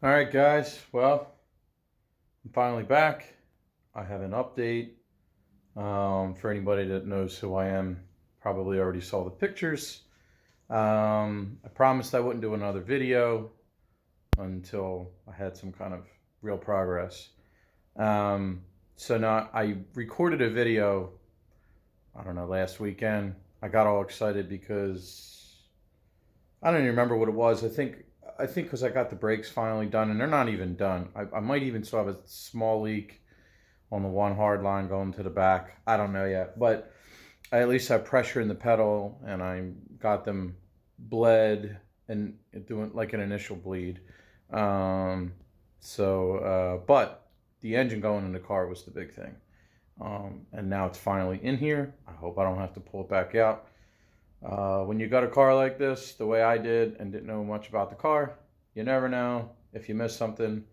All right, guys. Well, I'm finally back. I have an update. For anybody that knows who I am, probably already saw the pictures. I promised I wouldn't do another video until I had some kind of real progress. So now I recorded a video, I don't know, last weekend. I got all excited because I don't even remember what it was. I think because I got the brakes finally done, and they're not even done. I might even still have a small leak on the one hard line going to the back. I don't know yet, but I at least have pressure in the pedal, and I got them bled and doing like an initial bleed. Um, but the engine going in the car was the big thing, and now it's finally in here. I hope I don't have to pull it back out. When you got a car like this, the way I did, and didn't know much about the car, you never know if you miss something.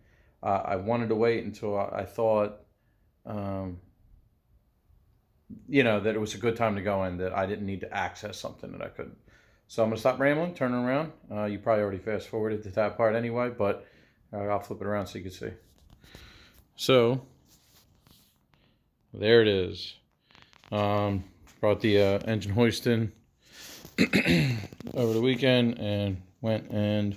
I wanted to wait until I thought, um, that it was a good time to go in, that I didn't need to access something that I couldn't. So I'm going to stop rambling, turn it around. You probably already fast forwarded to that part anyway, but I'll flip it around so you can see. So there it is. Brought the engine hoist in over the weekend and went and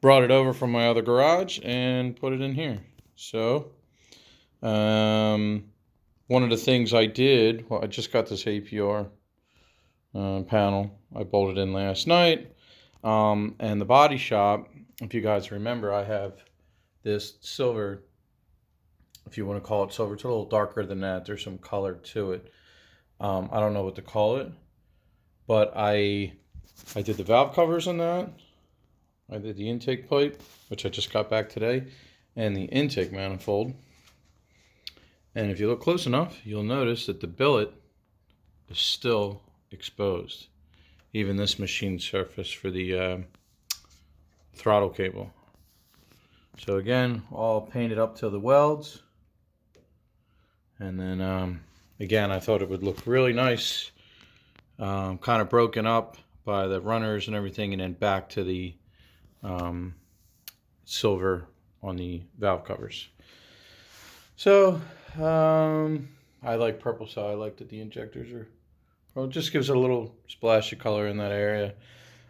brought it over from my other garage and put it in here. So, one of the things I did, well, I just got this APR panel. I bolted in last night. And the body shop, if you guys remember, I have this silver, if you want to call it silver. It's a little darker than that. There's some color to it. I don't know what to call it, but I did the valve covers on that. I did the intake pipe, which I just got back today, and the intake manifold. And if you look close enough, you'll notice that the billet is still exposed. Even this machine surface for the throttle cable. So again, all painted up to the welds. And then again, I thought it would look really nice, kind of broken up by the runners and everything, and then back to the silver on the valve covers. So I like purple, so I like that the injectors are, well, it just gives it a little splash of color in that area.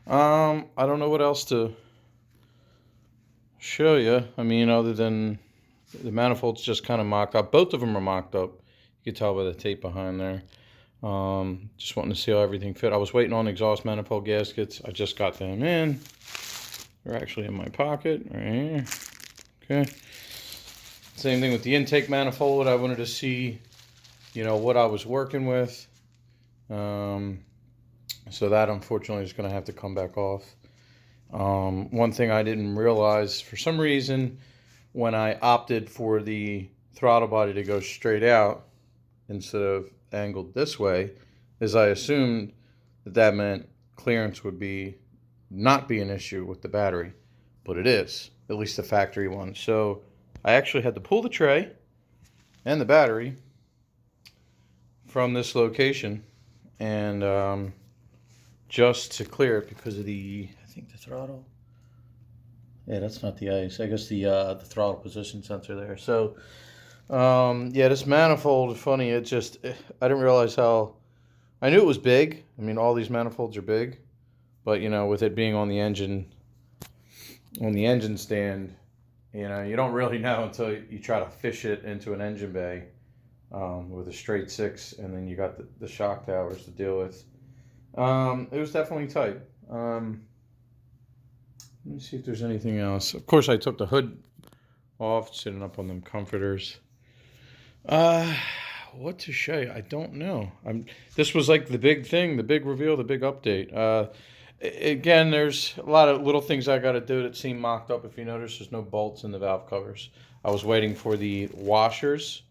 I don't know what else to show you. I mean, other than the manifold's just kind of mocked up. Both of them are mocked up. You can tell by the tape behind there. Just wanting to see how everything fit. I was waiting on exhaust manifold gaskets. I just got them in. They're actually in my pocket right here. Okay. Same thing with the intake manifold. I wanted to see, what I was working with. So that unfortunately is going to have to come back off. One thing I didn't realize, for some reason, when I opted for the throttle body to go straight out instead of angled this way, is I assumed that meant clearance would not be an issue with the battery, but it is, at least the factory one. So I actually had to pull the tray and the battery from this location, and just to clear it because of the throttle. Yeah, that's not the ice. I guess the throttle position sensor there. So yeah, this manifold, funny. I didn't realize how. I knew it was big. I mean, all these manifolds are big, but with it being on the engine stand, you don't really know until you try to fish it into an engine bay with a straight six, and then you got the shock towers to deal with. It was definitely tight. Let me see if there's anything else. Of course, I took the hood off, sitting up on them comforters. What to show you? I don't know. This was like the big thing, the big reveal, the big update. Again, there's a lot of little things I got to do that seem mocked up. If you notice, there's no bolts in the valve covers. I was waiting for the washers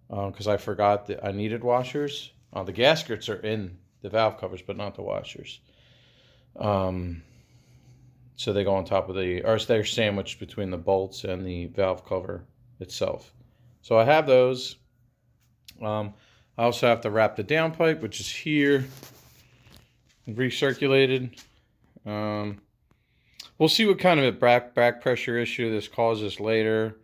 because I forgot that I needed washers. The gaskets are in the valve covers, but not the washers. So they go on top of or they're sandwiched between the bolts and the valve cover itself. So I have those. I also have to wrap the downpipe, which is here, recirculated. we'll see what kind of a back pressure issue this causes later.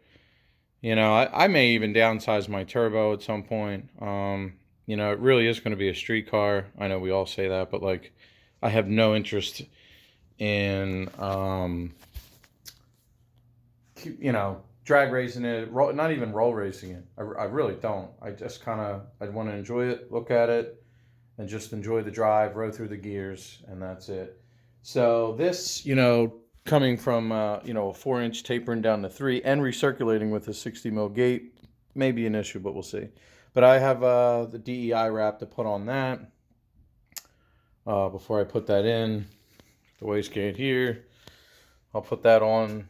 You know, I may even downsize my turbo at some point. You know, it really is going to be a street car. I know we all say that, but like, I have no interest in, you know, drag racing it, not even roll racing it. I really don't. I just kind of, I want to enjoy it, look at it, and just enjoy the drive, row through the gears, and that's it. So this, you know, coming from, you know, a 4-inch tapering down to 3 and recirculating with a 60 mil gate may be an issue, but we'll see. But I have the DEI wrap to put on that before I put that in. The wastegate here. I'll put that on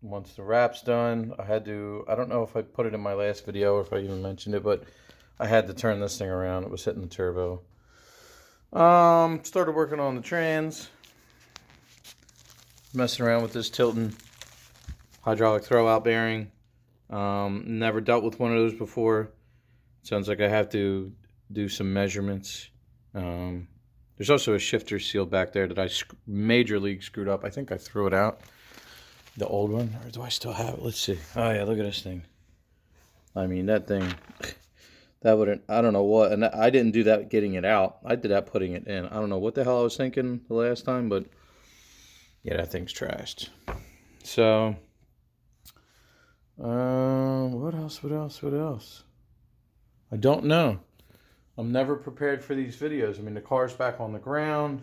once the wrap's done. I don't know if I put it in my last video or if I even mentioned it, but I had to turn this thing around. It was hitting the turbo. Started working on the trans. Messing around with this Tilton hydraulic throwout bearing. Never dealt with one of those before. Sounds like I have to do some measurements. There's also a shifter seal back there that I major league screwed up. I think I threw it out. The old one, or do I still have it? Let's see. Oh yeah, look at this thing. I mean, that thing, that wouldn't, I don't know what, and I didn't do that getting it out. I did that putting it in. I don't know what the hell I was thinking the last time, but yeah, that thing's trashed. So, what else? I don't know. I'm never prepared for these videos. I mean, the car's back on the ground.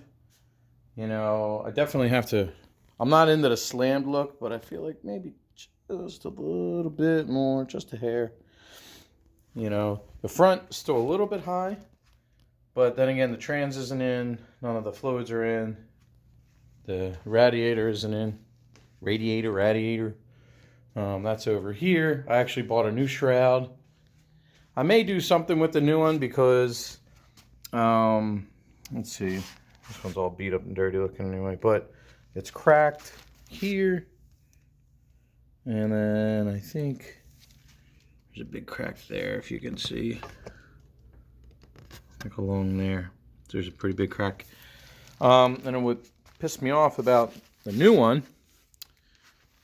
You know, I definitely have to, I'm not into the slammed look, but I feel like maybe just a little bit more, just a hair. You know, the front is still a little bit high, but then again, the trans isn't in, none of the fluids are in, the radiator isn't in, radiator. That's over here. I actually bought a new shroud. I may do something with the new one because, let's see, this one's all beat up and dirty looking anyway, but it's cracked here, and then I think there's a big crack there, if you can see, like along there. There's a pretty big crack. And then what pissed me off about the new one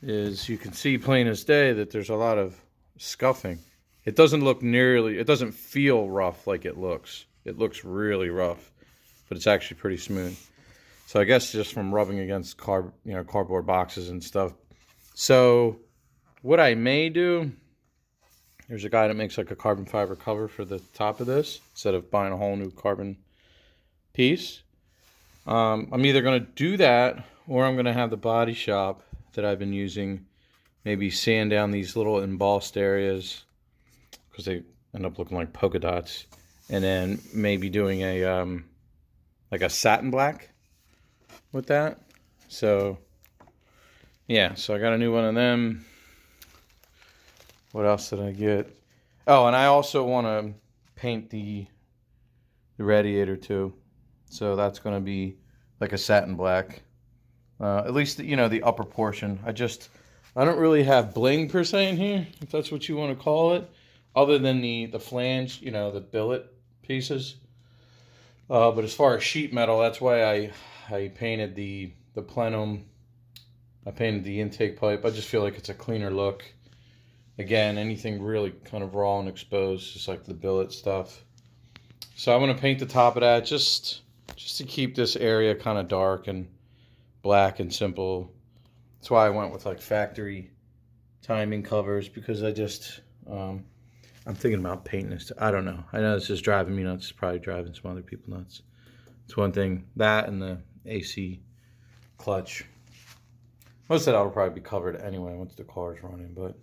is you can see plain as day that there's a lot of scuffing. It doesn't look it doesn't feel rough like it looks. It looks really rough, but it's actually pretty smooth. So I guess just from rubbing against cardboard boxes and stuff. So what I may do, there's a guy that makes like a carbon fiber cover for the top of this instead of buying a whole new carbon piece. I'm either going to do that or I'm going to have the body shop that I've been using maybe sand down these little embossed areas because they end up looking like polka dots, and then maybe doing a like a satin black with that. So yeah, so I got a new one of them. What else did I get? Oh, and I also want to paint the radiator too. So that's going to be like a satin black. At least, you know, the upper portion. I don't really have bling per se in here, if that's what you want to call it, other than the flange, you know, the billet pieces. But as far as sheet metal, that's why I painted the plenum. I painted the intake pipe. I just feel like it's a cleaner look. Again, anything really kind of raw and exposed, just like the billet stuff. So I'm going to paint the top of that just to keep this area kind of dark and black and simple. That's why I went with like factory timing covers, because I just, I'm thinking about painting this. I don't know. I know it's just driving me nuts. It's probably driving some other people nuts. It's one thing. That and the AC clutch. Most of that will probably be covered anyway once the car's running. But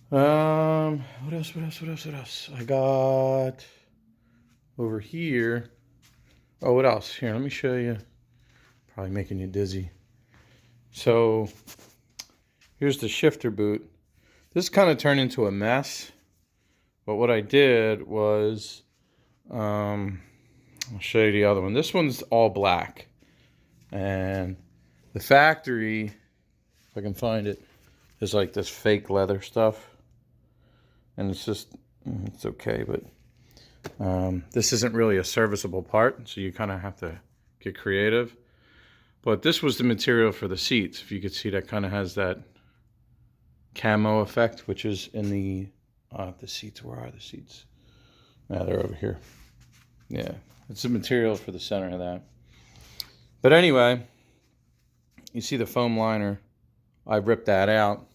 what else? I got over here. Oh, what else? Here, let me show you. Probably making you dizzy. So here's the shifter boot. This kind of turned into a mess. But what I did was, I'll show you the other one. This one's all black. And the factory, if I can find it, is like this fake leather stuff. And it's just, it's okay, but this isn't really a serviceable part, so you kind of have to get creative. But this was the material for the seats. If you could see, that kind of has that camo effect, which is in the seats. Where are the seats? Yeah, they're over here. Yeah, it's the material for the center of that. But anyway, you see the foam liner. I ripped that out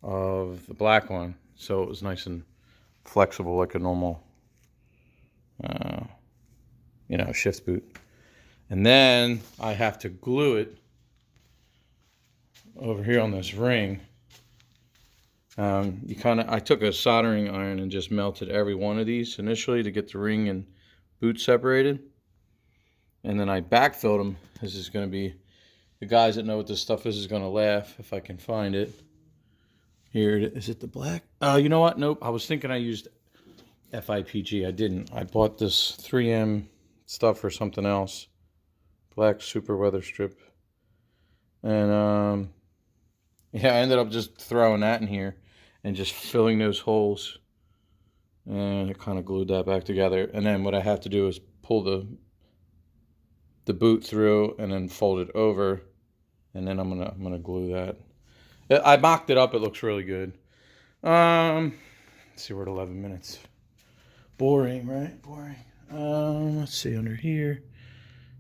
of the black one, so it was nice and flexible like a normal, shift boot. And then I have to glue it over here on this ring. I took a soldering iron and just melted every one of these initially to get the ring and boot separated. And then I backfilled them. This is going to be, the guys that know what this stuff is going to laugh if I can find it. Here, is it the black? You know what? Nope. I was thinking I used FIPG. I didn't. I bought this 3M stuff for something else. Black super weather strip. And I ended up just throwing that in here and just filling those holes. And it kind of glued that back together. And then what I have to do is pull the boot through and then fold it over. And then I'm gonna glue that. I mocked it up. It looks really good. Let's see, we're at 11 minutes. Boring, right? Boring. Let's see under here.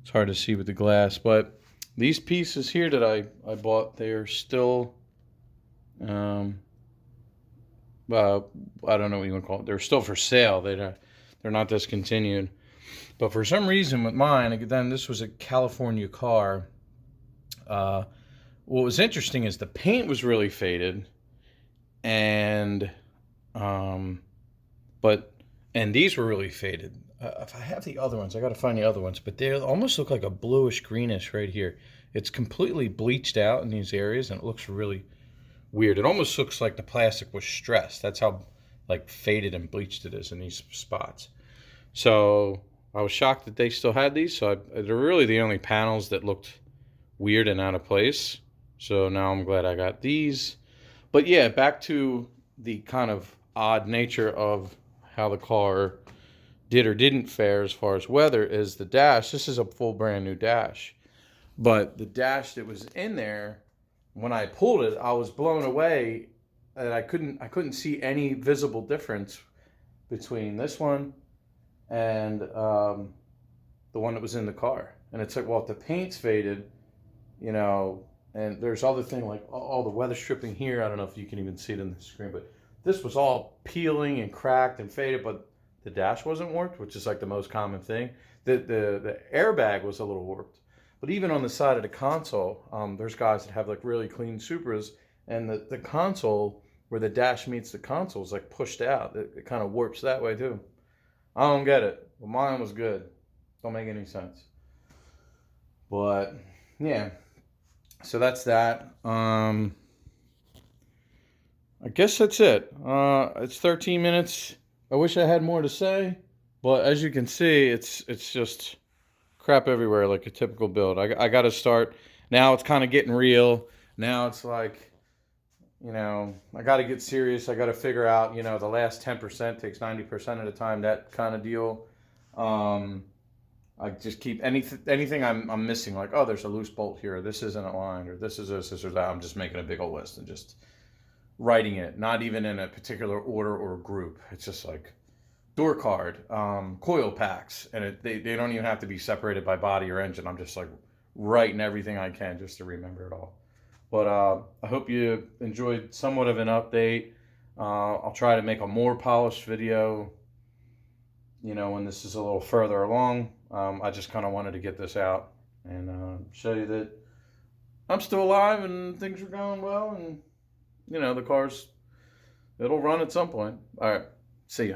It's hard to see with the glass, but these pieces here that I bought, they are still, I don't know what you want to call it. They're still for sale. They're not discontinued. But for some reason with mine, again, this was a California car. What was interesting is the paint was really faded, and these were really faded. If I have the other ones, I got to find the other ones, but they almost look like a bluish greenish right here. It's completely bleached out in these areas, and it looks really weird. It almost looks like the plastic was stressed. That's how like faded and bleached it is in these spots. So I was shocked that they still had these. So they're really the only panels that looked weird and out of place. So now I'm glad I got these. But yeah, back to the kind of odd nature of how the car did or didn't fare as far as weather is the dash. This is a full brand new dash. But the dash that was in there, when I pulled it, I was blown away and I couldn't see any visible difference between this one and the one that was in the car. And it's like, well, if the paint's faded, and there's other thing like all the weather stripping here. I don't know if you can even see it in the screen, but this was all peeling and cracked and faded, but the dash wasn't warped, which is like the most common thing. The airbag was a little warped. But even on the side of the console, there's guys that have like really clean Supras, and the console where the dash meets the console is like pushed out. It kind of warps that way too. I don't get it. But mine was good. Don't make any sense. But yeah, so that's that. I guess that's it. It's 13 minutes. I wish I had more to say, but as you can see, it's just crap everywhere, like a typical build. I got to start. Now it's kind of getting real. Now it's like, I got to get serious. I got to figure out, the last 10% takes 90% of the time, that kind of deal. I just keep anything I'm missing, like, oh, there's a loose bolt here, this isn't aligned, or this is or that. I'm just making a big old list and just writing it, not even in a particular order or group. It's just like door card, coil packs, and they don't even have to be separated by body or engine. I'm just like writing everything I can just to remember it all. But I hope you enjoyed somewhat of an update. I'll try to make a more polished video, when this is a little further along. I just kind of wanted to get this out and show you that I'm still alive and things are going well, and the car's, it'll run at some point. All right, see ya.